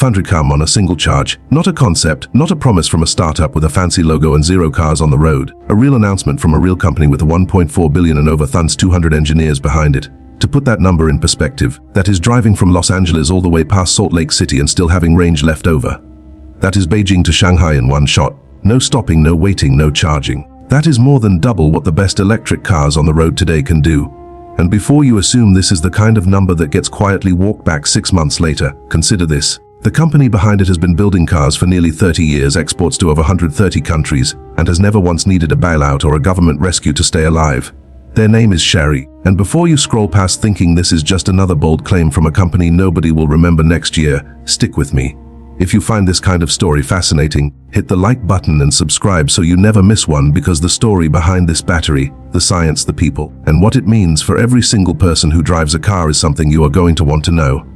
500 km on a single charge. Not a concept, not a promise from a startup with a fancy logo and 0 cars on the road. A real announcement from a real company with a 1.4 billion and over 200 engineers behind it. To put that number in perspective, that is driving from Los Angeles all the way past Salt Lake City and still having range left over. That is Beijing to Shanghai in one shot. No stopping, no waiting, no charging. That is more than double what the best electric cars on the road today can do. And before you assume this is the kind of number that gets quietly walked back 6 months later, consider this. The company behind it has been building cars for nearly 30 years, exports to over 130 countries, and has never once needed a bailout or a government rescue to stay alive. Their name is Chery. And before you scroll past thinking this is just another bold claim from a company nobody will remember next year, stick with me. If you find this kind of story fascinating, hit the like button and subscribe so you never miss one, because the story behind this battery, the science, the people, and what it means for every single person who drives a car is something you are going to want to know.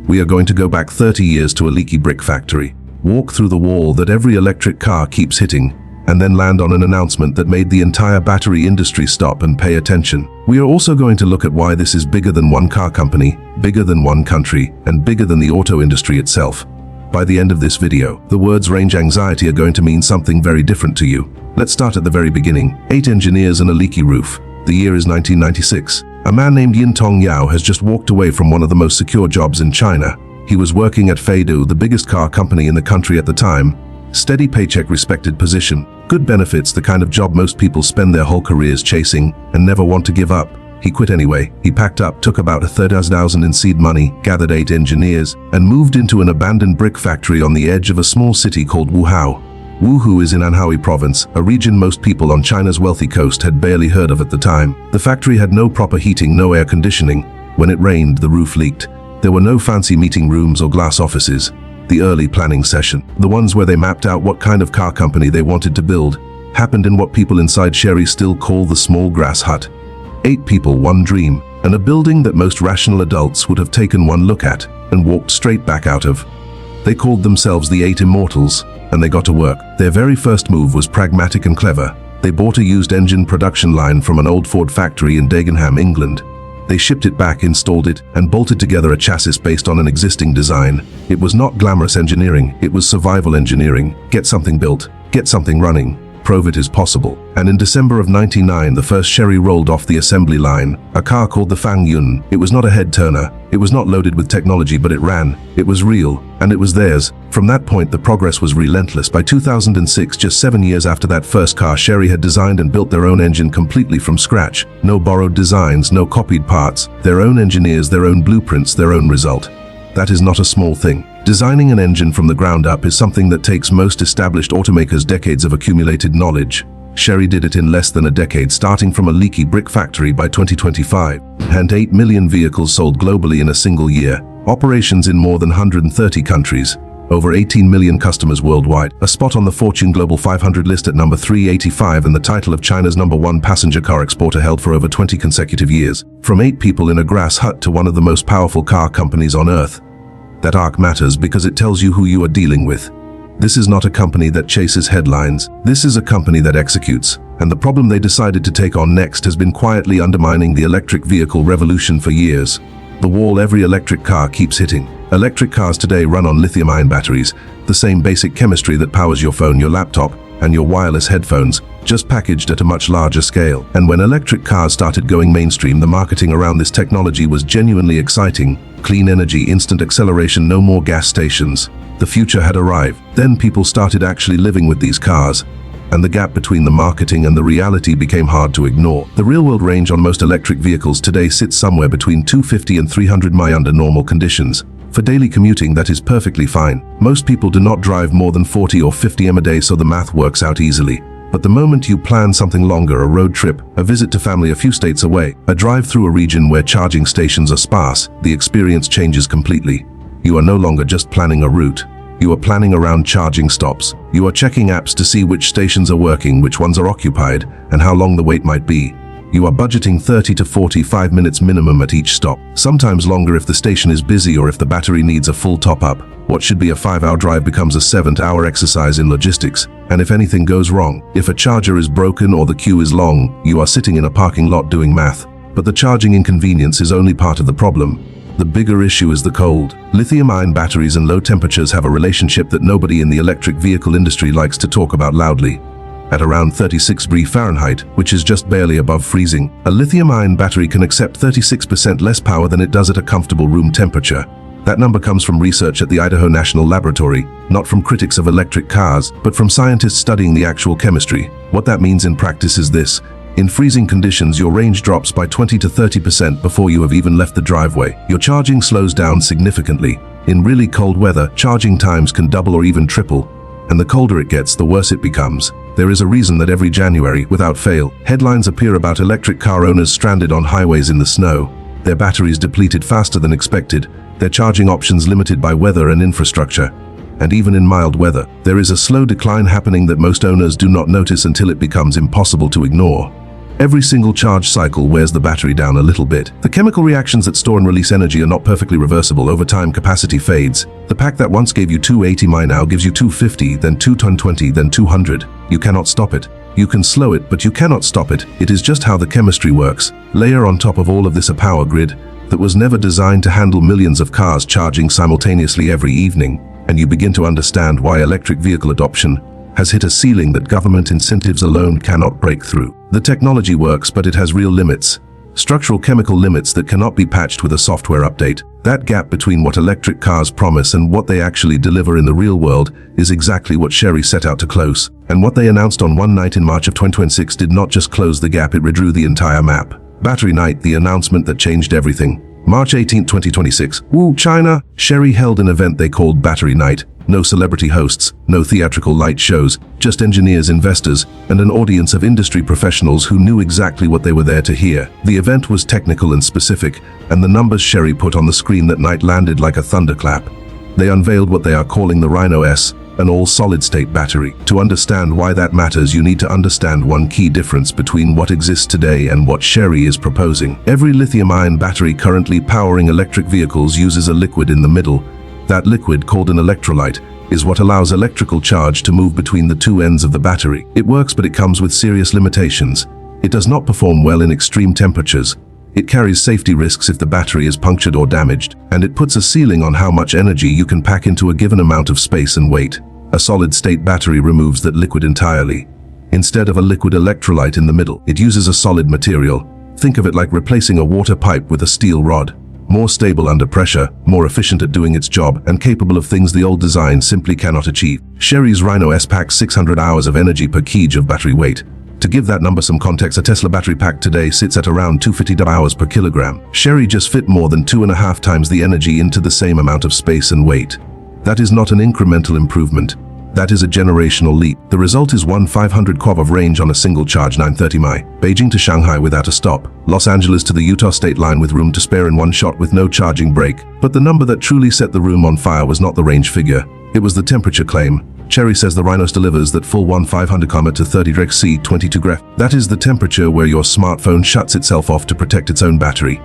We are going to go back 30 years to a leaky brick factory, walk through the wall that every electric car keeps hitting, and then land on an announcement that made the entire battery industry stop and pay attention. We are also going to look at why this is bigger than one car company, bigger than one country, and bigger than the auto industry itself. By the end of this video, the words range anxiety are going to mean something very different to you. Let's start at the very beginning. 8 engineers and a leaky roof. The year is 1996. A man named Yintong Yao has just walked away from one of the most secure jobs in China. He was working at Feidu, the biggest car company in the country at the time. Steady paycheck, respected position, good benefits, the kind of job most people spend their whole careers chasing and never want to give up. He quit anyway. He packed up, took about 30,000 in seed money, gathered 8 engineers, and moved into an abandoned brick factory on the edge of a small city called Wuhao. Wuhu is in Anhui province, a region most people on China's wealthy coast had barely heard of at the time. The factory had no proper heating, no air conditioning. When it rained, the roof leaked. There were no fancy meeting rooms or glass offices. The early planning session, the ones where they mapped out what kind of car company they wanted to build, happened in what people inside Chery still call the small grass hut. 8 people, one dream, and a building that most rational adults would have taken one look at and walked straight back out of. They called themselves the 8 Immortals, and they got to work. Their very first move was pragmatic and clever. They bought a used engine production line from an old Ford factory in Dagenham, England. They shipped it back, installed it, and bolted together a chassis based on an existing design. It was not glamorous engineering, it was survival engineering. Get something built, get something running, prove it is possible. And in December of 1999, the first Chery rolled off the assembly line, a car called the Fang Yun. It was not a head-turner, it was not loaded with technology, but it ran, it was real, and it was theirs. From that point, the progress was relentless. By 2006, just 7 years after that first car, Chery had designed and built their own engine completely from scratch. No borrowed designs, no copied parts, their own engineers, their own blueprints, their own result. That is not a small thing. Designing an engine from the ground up is something that takes most established automakers decades of accumulated knowledge. Chery did it in less than a decade, starting from a leaky brick factory. By 2025, and 8 million vehicles sold globally in a single year, operations in more than 130 countries, over 18 million customers worldwide, a spot on the Fortune Global 500 list at number 385, and the title of China's #1 passenger car exporter held for over 20 consecutive years. From 8 people in a grass hut to one of the most powerful car companies on earth. That arc matters because it tells you who you are dealing with. This is not a company that chases headlines. This is a company that executes. And the problem they decided to take on next has been quietly undermining the electric vehicle revolution for years. The wall every electric car keeps hitting. Electric cars today run on lithium-ion batteries, the same basic chemistry that powers your phone, your laptop, and your wireless headphones, just packaged at a much larger scale. And when electric cars started going mainstream, the marketing around this technology was genuinely exciting. Clean energy, instant acceleration, no more gas stations. The future had arrived. Then people started actually living with these cars, and the gap between the marketing and the reality became hard to ignore. The real-world range on most electric vehicles today sits somewhere between 250 and 300 mi under normal conditions. For daily commuting, that is perfectly fine. Most people do not drive more than 40 or 50 m a day, so the math works out easily. But the moment you plan something longer, a road trip, a visit to family a few states away, a drive through a region where charging stations are sparse, the experience changes completely. You are no longer just planning a route. You are planning around charging stops. You are checking apps to see which stations are working, which ones are occupied, and how long the wait might be. You are budgeting 30 to 45 minutes minimum at each stop, sometimes longer if the station is busy or if the battery needs a full top-up. What should be a 5-hour drive becomes a 7-hour exercise in logistics. And if anything goes wrong, if a charger is broken or the queue is long, you are sitting in a parking lot doing math. But the charging inconvenience is only part of the problem. The bigger issue is the cold. Lithium-ion batteries and low temperatures have a relationship that nobody in the electric vehicle industry likes to talk about loudly. At around 36 degrees Fahrenheit, which is just barely above freezing, a lithium-ion battery can accept 36% less power than it does at a comfortable room temperature. That number comes from research at the Idaho National Laboratory, not from critics of electric cars, but from scientists studying the actual chemistry. What that means in practice is this. In freezing conditions, your range drops by 20 to 30% before you have even left the driveway. Your charging slows down significantly. In really cold weather, charging times can double or even triple. And the colder it gets, the worse it becomes. There is a reason that every January, without fail, headlines appear about electric car owners stranded on highways in the snow, their batteries depleted faster than expected, their charging options limited by weather and infrastructure. And even in mild weather, there is a slow decline happening that most owners do not notice until it becomes impossible to ignore. Every single charge cycle wears the battery down a little bit. The chemical reactions that store and release energy are not perfectly reversible. Over time, capacity fades. The pack that once gave you 280 mAh now gives you 250, then 220, then 200. You cannot stop it. You can slow it, but you cannot stop it. It is just how the chemistry works. Layer on top of all of this a power grid that was never designed to handle millions of cars charging simultaneously every evening, and you begin to understand why electric vehicle adoption has hit a ceiling that government incentives alone cannot break through. The technology works, but it has real limits. Structural chemical limits that cannot be patched with a software update. That gap between what electric cars promise and what they actually deliver in the real world is exactly what Chery set out to close. And what they announced on one night in March of 2026 did not just close the gap, it redrew the entire map. Battery Night, the announcement that changed everything. March 18, 2026. Woo, China! Chery held an event they called Battery Night. No celebrity hosts, no theatrical light shows, just engineers, investors, and an audience of industry professionals who knew exactly what they were there to hear. The event was technical and specific, and the numbers Chery put on the screen that night landed like a thunderclap. They unveiled what they are calling the Rhino S, an all-solid-state battery. To understand why that matters, you need to understand one key difference between what exists today and what Chery is proposing. Every lithium-ion battery currently powering electric vehicles uses a liquid in the middle. That liquid, called an electrolyte, is what allows electrical charge to move between the two ends of the battery. It works, but it comes with serious limitations. It does not perform well in extreme temperatures. It carries safety risks if the battery is punctured or damaged, and it puts a ceiling on how much energy you can pack into a given amount of space and weight. A solid-state battery removes that liquid entirely. Instead of a liquid electrolyte in the middle, it uses a solid material. Think of it like replacing a water pipe with a steel rod. More stable under pressure, more efficient at doing its job, and capable of things the old design simply cannot achieve. Chery's Rhino S packs 600 hours of energy per kg of battery weight. To give that number some context, a Tesla battery pack today sits at around 250 hours per kilogram. Chery just fit more than 2.5 times the energy into the same amount of space and weight. That is not an incremental improvement. That is a generational leap. The result is 500 kW of range on a single charge, 930 mi. Beijing to Shanghai without a stop. Los Angeles to the Utah state line with room to spare in one shot with no charging break. But the number that truly set the room on fire was not the range figure. It was the temperature claim. Chery says the Rhinos delivers that full 1500 km to 30 degrees C, 22 graph. That is the temperature where your smartphone shuts itself off to protect its own battery.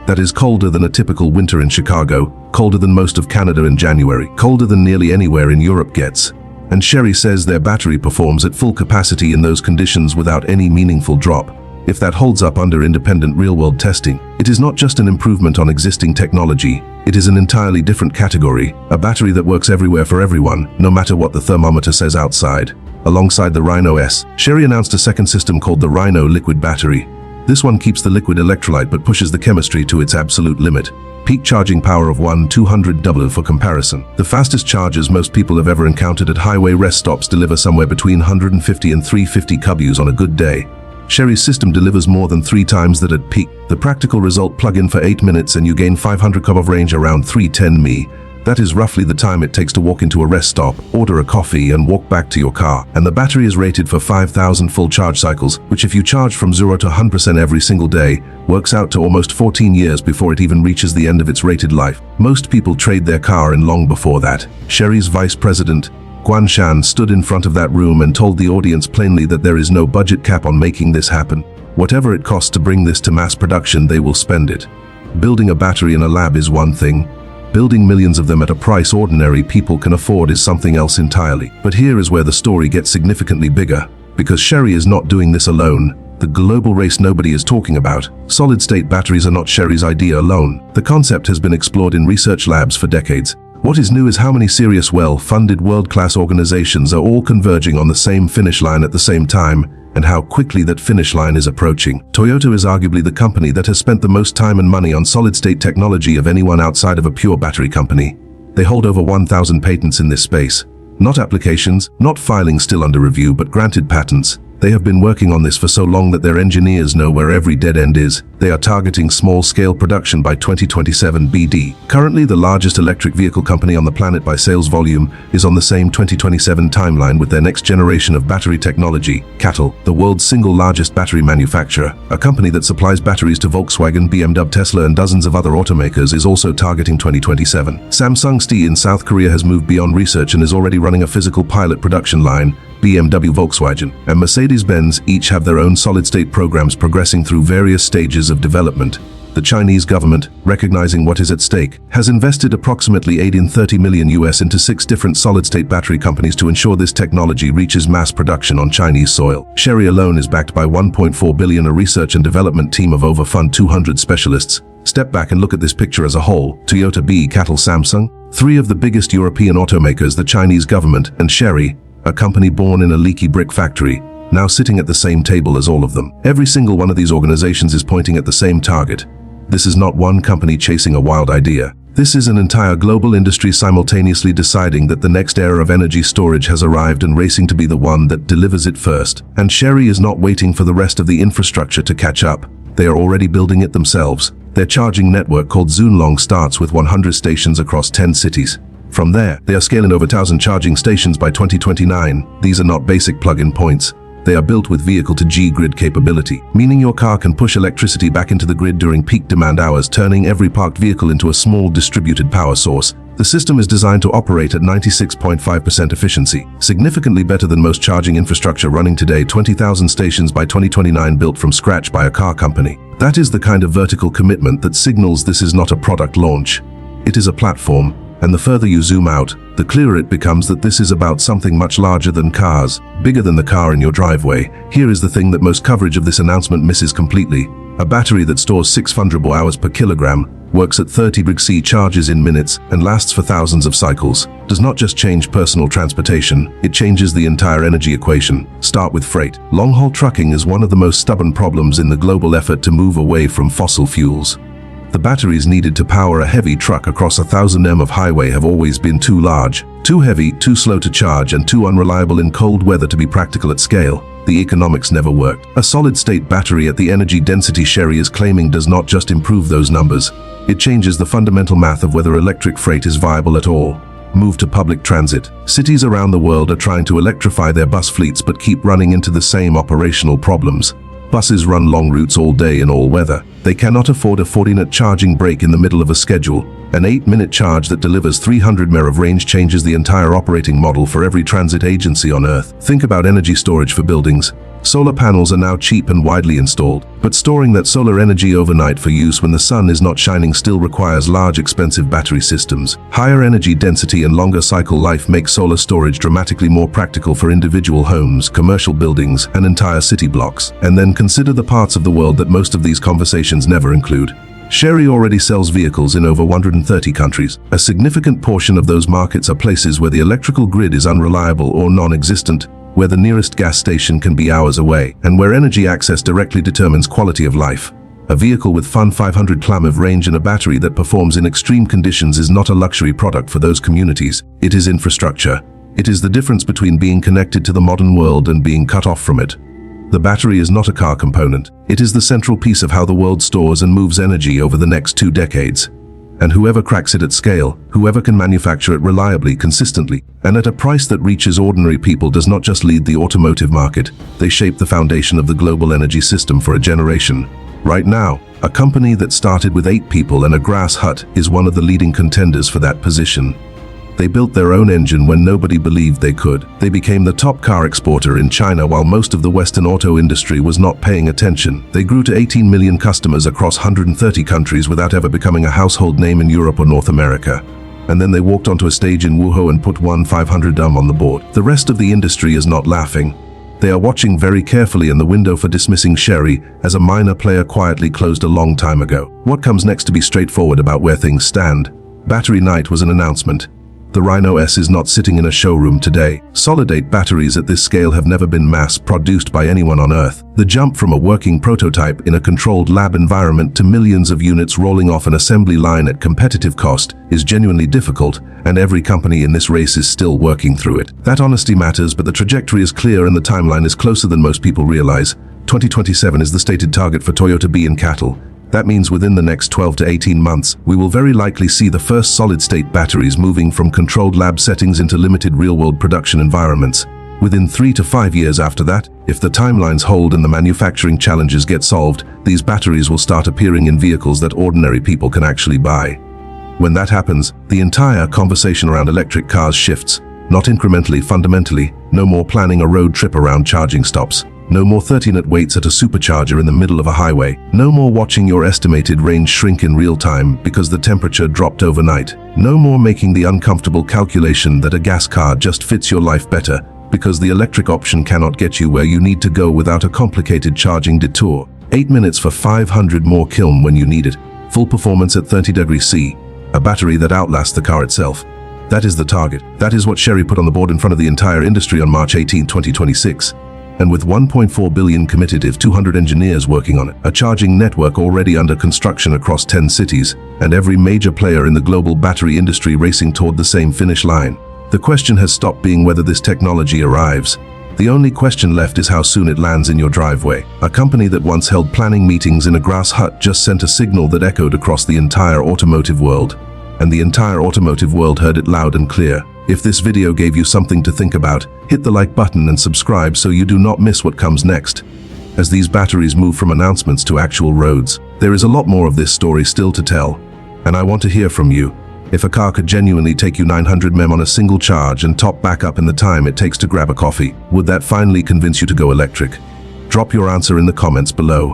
That is colder than a typical winter in Chicago, colder than most of Canada in January, colder than nearly anywhere in Europe gets. And Chery says their battery performs at full capacity in those conditions without any meaningful drop. If that holds up under independent real-world testing, it is not just an improvement on existing technology, it is an entirely different category, a battery that works everywhere for everyone, no matter what the thermometer says outside. Alongside the Rhino S, Chery announced a second system called the Rhino Liquid Battery. This one keeps the liquid electrolyte but pushes the chemistry to its absolute limit. Peak charging power of 200W for comparison. The fastest chargers most people have ever encountered at highway rest stops deliver somewhere between 150 and 350 kW on a good day. Chery's system delivers more than 3 times that at peak. The practical result: plug in for 8 minutes and you gain 500 kW of range, around 310 mi. That is roughly the time it takes to walk into a rest stop, order a coffee and walk back to your car. And the battery is rated for 5,000 full charge cycles, which if you charge from 0 to 100% every single day, works out to almost 14 years before it even reaches the end of its rated life. Most people trade their car in long before that. Chery's vice president, Guan Shan, stood in front of that room and told the audience plainly that there is no budget cap on making this happen. Whatever it costs to bring this to mass production, they will spend it. Building a battery in a lab is one thing. Building millions of them at a price ordinary people can afford is something else entirely. But here is where the story gets significantly bigger, because Chery is not doing this alone. the global race nobody is talking about. Solid-state batteries are not Sherry's idea alone. The concept has been explored in research labs for decades. What is new is how many serious, well-funded, world-class organizations are all converging on the same finish line at the same time, and how quickly that finish line is approaching. Toyota is arguably the company that has spent the most time and money on solid-state technology of anyone outside of a pure battery company. They hold over 1,000 patents in this space. Not applications, not filings still under review, but granted patents. They have been working on this for so long that their engineers know where every dead end is. They are targeting small-scale production by 2027 BD. Currently, the largest electric vehicle company on the planet by sales volume is on the same 2027 timeline with their next generation of battery technology. CATL, the world's single largest battery manufacturer, a company that supplies batteries to Volkswagen, BMW, Tesla, and dozens of other automakers, is also targeting 2027. Samsung ST in South Korea has moved beyond research and is already running a physical pilot production line. BMW, Volkswagen, and Mercedes-Benz each have their own solid-state programs progressing through various stages of development. The Chinese government, recognizing what is at stake, has invested approximately $30 million into 6 different solid-state battery companies to ensure this technology reaches mass production on Chinese soil. Sherry alone is backed by $1.4 billion, a research and development team of over 200 specialists. Step back and look at this picture as a whole. Toyota, CATL, Samsung, 3 of the biggest European automakers, the Chinese government, and Sherry, a company born in a leaky brick factory, now sitting at the same table as all of them. Every single one of these organizations is pointing at the same target. This is not one company chasing a wild idea. This is an entire global industry simultaneously deciding that the next era of energy storage has arrived and racing to be the one that delivers it first. And Sherry is not waiting for the rest of the infrastructure to catch up. They are already building it themselves. Their charging network, called Zunlong, starts with 100 stations across 10 cities. From there, they are scaling over 1,000 charging stations by 2029. These are not basic plug-in points. They are built with vehicle-to-G grid capability, meaning your car can push electricity back into the grid during peak demand hours, turning every parked vehicle into a small distributed power source. The system is designed to operate at 96.5% efficiency, significantly better than most charging infrastructure running today. 20,000 stations by 2029 built from scratch by a car company. That is the kind of vertical commitment that signals this is not a product launch. It is a platform. And the further you zoom out, the clearer it becomes that this is about something much larger than cars, bigger than the car in your driveway. Here is the thing that most coverage of this announcement misses completely. A battery that stores 600 hours per kilogram, works at 30 degrees C, charges in minutes, and lasts for thousands of cycles, does not just change personal transportation, it changes the entire energy equation. Start with freight. Long-haul trucking is one of the most stubborn problems in the global effort to move away from fossil fuels. The batteries needed to power a heavy truck across 1,000 m of highway have always been too large, too heavy, too slow to charge, and too unreliable in cold weather to be practical at scale. The economics never worked. A solid-state battery at the energy density Sherry is claiming does not just improve those numbers. It changes the fundamental math of whether electric freight is viable at all. Move to public transit. Cities around the world are trying to electrify their bus fleets but keep running into the same operational problems. Buses run long routes all day in all weather. They cannot afford a 40-minute charging break in the middle of a schedule. An 8-minute charge that delivers 300 m of range changes the entire operating model for every transit agency on Earth. Think about energy storage for buildings. Solar panels are now cheap and widely installed, but storing that solar energy overnight for use when the sun is not shining still requires large, expensive battery systems. Higher energy density and longer cycle life make solar storage dramatically more practical for individual homes, commercial buildings, and entire city blocks. And then consider the parts of the world that most of these conversations never include. Sherry already sells vehicles in over 130 countries. A significant portion of those markets are places where the electrical grid is unreliable or non-existent, where the nearest gas station can be hours away, and where energy access directly determines quality of life. A vehicle with 500 km of range and a battery that performs in extreme conditions is not a luxury product for those communities. It is infrastructure. It is the difference between being connected to the modern world and being cut off from it. The battery is not a car component. It is the central piece of how the world stores and moves energy over the next 2 decades. And whoever cracks it at scale, whoever can manufacture it reliably, consistently, and at a price that reaches ordinary people does not just lead the automotive market, they shape the foundation of the global energy system for a generation. Right now, a company that started with 8 people and a grass hut is one of the leading contenders for that position. They built their own engine when nobody believed they could. They became the top car exporter in China while most of the Western auto industry was not paying attention. They grew to 18 million customers across 130 countries without ever becoming a household name in Europe or North America. And then they walked onto a stage in Wuhan and put 1,500 on the board. The rest of the industry is not laughing. They are watching very carefully, and the window for dismissing Sherry as a minor player quietly closed a long time ago. What comes next to be straightforward about where things stand? Battery night was an announcement. The Rhino S is not sitting in a showroom today. Solid-state batteries at this scale have never been mass-produced by anyone on Earth. The jump from a working prototype in a controlled lab environment to millions of units rolling off an assembly line at competitive cost is genuinely difficult, and every company in this race is still working through it. That honesty matters, but the trajectory is clear and the timeline is closer than most people realize. 2027 is the stated target for Toyota B in cattle. That means within the next 12 to 18 months, we will very likely see the first solid-state batteries moving from controlled lab settings into limited real-world production environments. Within 3 to 5 years after that, if the timelines hold and the manufacturing challenges get solved, these batteries will start appearing in vehicles that ordinary people can actually buy. When that happens, the entire conversation around electric cars shifts. Not incrementally, fundamentally. No more planning a road trip around charging stops. No more 30-minute waits at a supercharger in the middle of a highway. No more watching your estimated range shrink in real time because the temperature dropped overnight. No more making the uncomfortable calculation that a gas car just fits your life better because the electric option cannot get you where you need to go without a complicated charging detour. 8 minutes for 500 more km when you need it. Full performance at 30 degrees C. A battery that outlasts the car itself. That is the target. That is what Sherry put on the board in front of the entire industry on March 18, 2026. And with 1.4 billion committed if 200 engineers working on it, a charging network already under construction across 10 cities, and every major player in the global battery industry racing toward the same finish line. The question has stopped being whether this technology arrives. The only question left is how soon it lands in your driveway. A company that once held planning meetings in a grass hut just sent a signal that echoed across the entire automotive world. And the entire automotive world heard it loud and clear. If this video gave you something to think about, hit the like button and subscribe so you do not miss what comes next. As these batteries move from announcements to actual roads, there is a lot more of this story still to tell. And I want to hear from you. If a car could genuinely take you 900 mph on a single charge and top back up in the time it takes to grab a coffee, would that finally convince you to go electric? Drop your answer in the comments below.